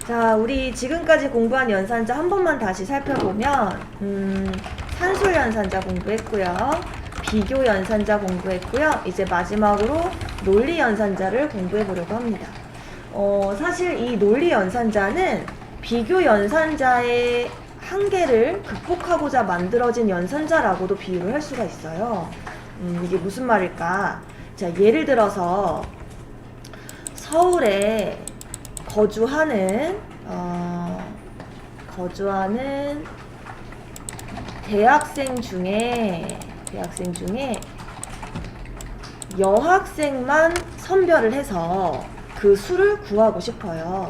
자, 우리 지금까지 공부한 연산자 한 번만 다시 살펴보면 산술 연산자 공부했고요. 비교 연산자 공부했고요. 이제 마지막으로 논리 연산자를 공부해 보려고 합니다. 사실 이 논리 연산자는 비교 연산자의 한계를 극복하고자 만들어진 연산자라고도 비유를 할 수가 있어요. 이게 무슨 말일까? 자, 예를 들어서 서울에 거주하는 대학생 중에 여학생만 선별을 해서 그 수를 구하고 싶어요.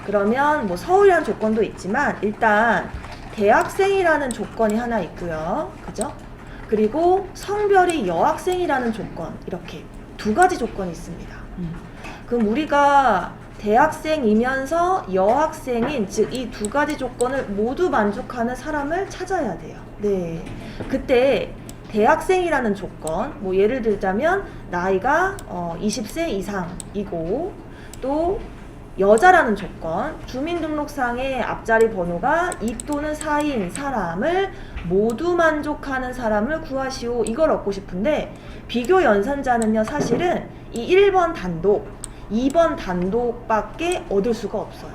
그러면 뭐 서울이라는 조건도 있지만 일단 대학생이라는 조건이 하나 있고요. 그죠? 그리고 성별이 여학생이라는 조건, 이렇게 두 가지 조건이 있습니다. 그럼 우리가 대학생이면서 여학생인, 즉 이 두 가지 조건을 모두 만족하는 사람을 찾아야 돼요. 네. 그때 대학생이라는 조건, 뭐 예를 들자면 나이가 20세 이상이고, 또 여자라는 조건, 주민등록상의 앞자리 번호가 2 또는 4인 사람을 모두 만족하는 사람을 구하시오, 이걸 얻고 싶은데, 비교 연산자는요 사실은 이 1번 단독, 2번 단독밖에 얻을 수가 없어요.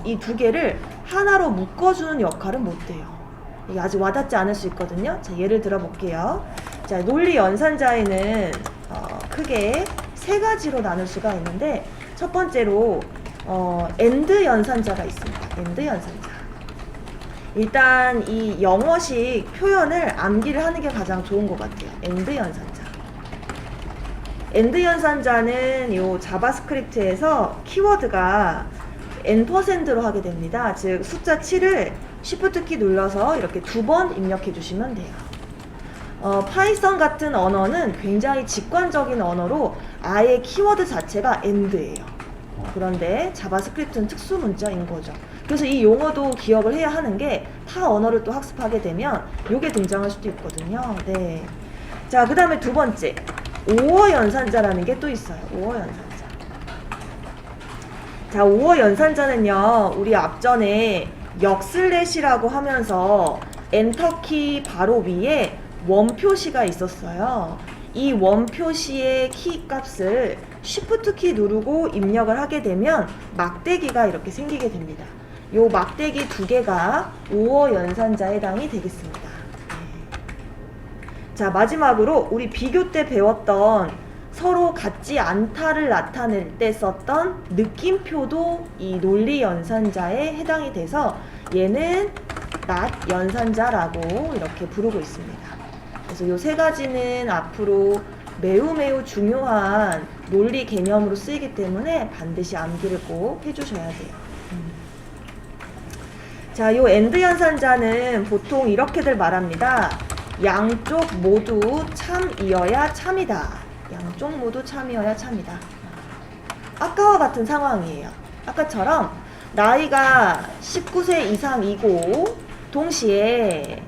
이 두 개를 하나로 묶어주는 역할은 못 돼요. 이게 아직 와닿지 않을 수 있거든요. 자, 예를 들어 볼게요. 자, 논리 연산자에는 크게 세 가지로 나눌 수가 있는데, 첫 번째로 AND 연산자가 있습니다. AND 연산자. 일단 이 영어식 표현을 암기를 하는 게 가장 좋은 것 같아요. AND 연산자. AND 연산자는 요 자바스크립트에서 키워드가 %로 하게 됩니다. 즉 숫자 7을 Shift 키 눌러서 이렇게 두 번 입력해 주시면 돼요. 파이썬 같은 언어는 굉장히 직관적인 언어로 아예 키워드 자체가 AND예요. 그런데 자바스크립트는 특수 문자인 거죠. 그래서 이 용어도 기억을 해야 하는 게, 타 언어를 또 학습하게 되면 요게 등장할 수도 있거든요. 네. 자, 그 다음에 두 번째, 오어 연산자라는 게 또 있어요. 오어 연산자. 자, 오어 연산자는요, 우리 앞전에 역슬래시라고 하면서 엔터키 바로 위에 원표시가 있었어요. 이 원표시의 키 값을 Shift 키 누르고 입력을 하게 되면 막대기가 이렇게 생기게 됩니다. 요 막대기 두 개가 오어 연산자에 해당이 되겠습니다. 자, 마지막으로 우리 비교 때 배웠던 서로 같지 않다를 나타낼 때 썼던 느낌표도 이 논리 연산자에 해당이 돼서 얘는 not 연산자라고 이렇게 부르고 있습니다. 그래서 요 세 가지는 앞으로 매우 중요한 논리 개념으로 쓰이기 때문에 반드시 암기를 꼭 해주셔야 돼요. 자, 요 AND 연산자는 보통 이렇게들 말합니다. 양쪽 모두 참이어야 참이다. 양쪽 모두 참이어야 참이다. 아까와 같은 상황이에요. 아까처럼 나이가 19세 이상이고 동시에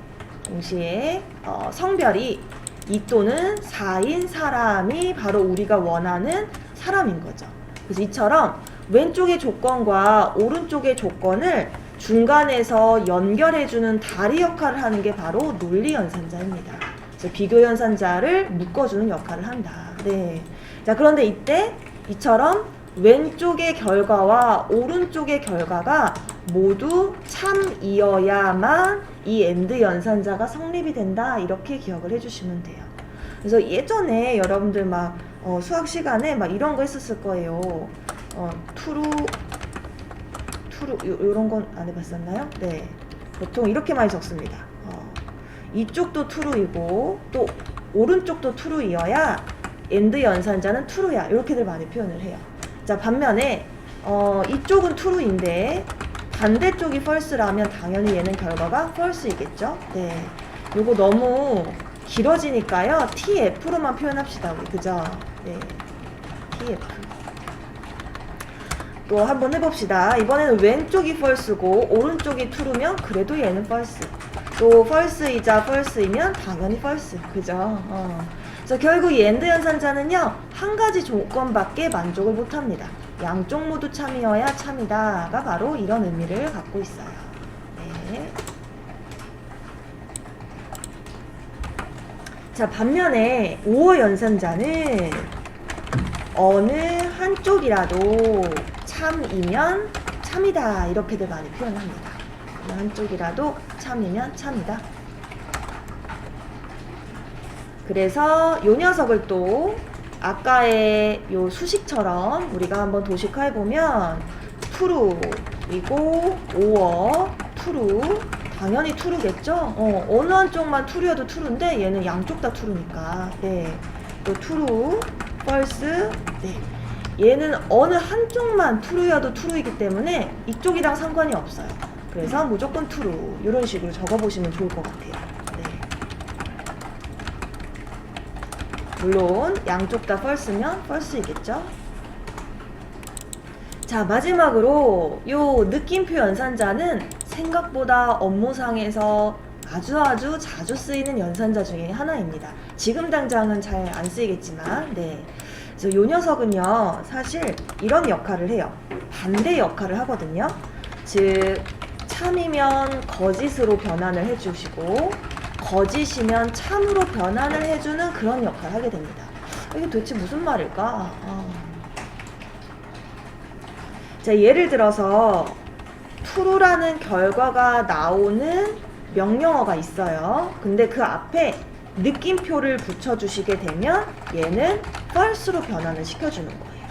성별이 2 또는 4인 사람이 바로 우리가 원하는 사람인 거죠. 그래서 이처럼 왼쪽의 조건과 오른쪽의 조건을 중간에서 연결해주는 다리 역할을 하는 게 바로 논리 연산자입니다. 그래서 비교 연산자를 묶어주는 역할을 한다. 네. 자, 그런데 이때 이처럼 왼쪽의 결과와 오른쪽의 결과가 모두 참이어야만 이 AND 연산자가 성립이 된다, 이렇게 기억을 해주시면 돼요. 그래서 예전에 여러분들 막 수학 시간에 막 이런 거 했었을 거예요. true 요런 건 안 해봤었나요? 네. 보통 이렇게 많이 적습니다. 이쪽도 true이고 또 오른쪽도 true이어야 AND 연산자는 true야, 이렇게들 많이 표현을 해요. 자, 반면에 이쪽은 true인데 반대쪽이 false라면 당연히 얘는 결과가 false이겠죠? 네. 요거 너무 길어지니까요, TF로만 표현합시다, 우리. 그죠? 네. TF. 또 한번 해봅시다. 이번에는 왼쪽이 false고 오른쪽이 true면 그래도 얘는 false. 또 false이자 false이면 당연히 false. 그죠? 그래서 결국 이 AND 연산자는요, 한 가지 조건밖에 만족을 못합니다. 양쪽 모두 참이어야 참이다가 바로 이런 의미를 갖고 있어요. 네. 자, 반면에 5어 연산자는 어느 한쪽이라도 참이면 참이다 이렇게들 많이 표현합니다. 어느 한쪽이라도 참이면 참이다. 그래서 요 녀석을 또 아까의 요 수식처럼 우리가 한번 도식화해보면 true이고 5어 true 당연히 true겠죠? 어느 한쪽만 true여도 true인데 얘는 양쪽 다 true니까 네. 또 true, false 네. 얘는 어느 한쪽만 true여도 true이기 때문에 이쪽이랑 상관이 없어요. 그래서 무조건 true 이런 식으로 적어보시면 좋을 것 같아요. 물론 양쪽 다 false면 false이겠죠. 자, 마지막으로 요 느낌표 연산자는 생각보다 업무상에서 아주 자주 쓰이는 연산자 중에 하나입니다. 지금 당장은 잘 안 쓰이겠지만 네. 그래서 요 녀석은요 사실 이런 역할을 해요. 반대 역할을 하거든요. 즉 참이면 거짓으로 변환을 해주시고 거짓이면 참으로 변환을 해주는 그런 역할을 하게 됩니다. 이게 도대체 무슨 말일까? 자, 예를 들어서 true라는 결과가 나오는 명령어가 있어요. 근데 그 앞에 느낌표를 붙여주시게 되면 얘는 false로 변환을 시켜주는 거예요.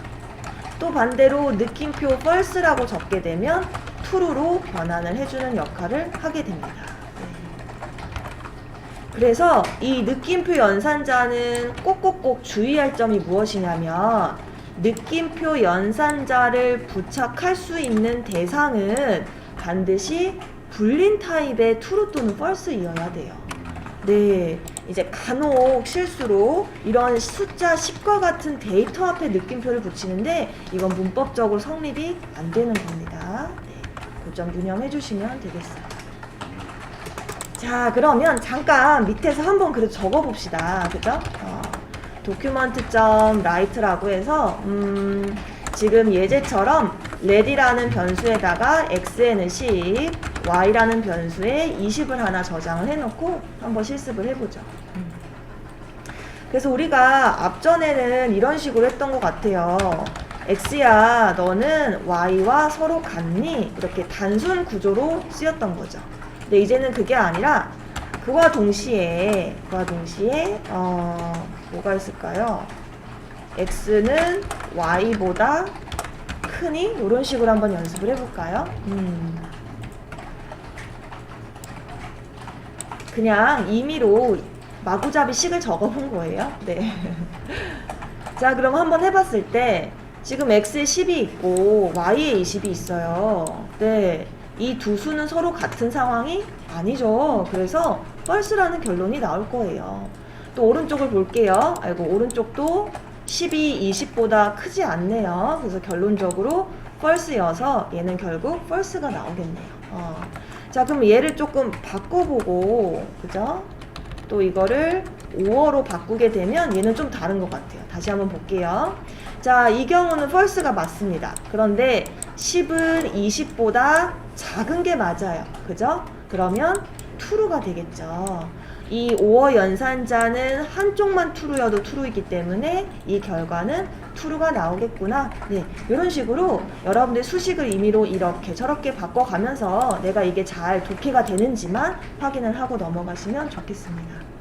또 반대로 느낌표 false라고 적게 되면 true로 변환을 해주는 역할을 하게 됩니다. 그래서 이 느낌표 연산자는 꼭꼭꼭 주의할 점이 무엇이냐면 느낌표 연산자를 부착할 수 있는 대상은 반드시 불린 타입의 true 또는 false이어야 돼요. 네, 이제 간혹 실수로 이런 숫자 10과 같은 데이터 앞에 느낌표를 붙이는데 이건 문법적으로 성립이 안 되는 겁니다. 네, 그 점 유념해 주시면 되겠어요. 자, 그러면 잠깐 밑에서 한번 그래도 적어봅시다. 그죠? document.write라고 해서 지금 예제처럼 red이라는 변수에다가 x에는 10, y라는 변수에 20을 하나 저장을 해놓고 한번 실습을 해보죠. 그래서 우리가 앞전에는 이런 식으로 했던 것 같아요. x야, 너는 y와 서로 같니? 이렇게 단순 구조로 쓰였던 거죠. 근데 이제는 그게 아니라 그와 동시에 뭐가 있을까요? x는 y보다 크니? 이런 식으로 한번 연습을 해볼까요? 그냥 임의로 마구잡이 식을 적어본 거예요. 네. 자, 그럼 한번 해봤을 때 지금 x에 10이 있고 y에 20이 있어요. 네. 이 두 수는 서로 같은 상황이 아니죠. 그래서 false라는 결론이 나올 거예요. 또 오른쪽을 볼게요. 아이고, 오른쪽도 10이 20보다 크지 않네요. 그래서 결론적으로 false여서 얘는 결국 false가 나오겠네요. 자, 그럼 얘를 조금 바꿔보고, 그죠? 또 이거를 5어로 바꾸게 되면 얘는 좀 다른 것 같아요. 다시 한번 볼게요. 자, 이 경우는 false가 맞습니다. 그런데 10은 20보다 작은 게 맞아요. 그죠? 그러면 true가 되겠죠. 이 5어 연산자는 한쪽만 true여도 true이기 때문에 이 결과는 true가 나오겠구나. 네, 이런 식으로 여러분들 수식을 임의로 이렇게 저렇게 바꿔가면서 내가 이게 잘 독해가 되는지만 확인을 하고 넘어가시면 좋겠습니다.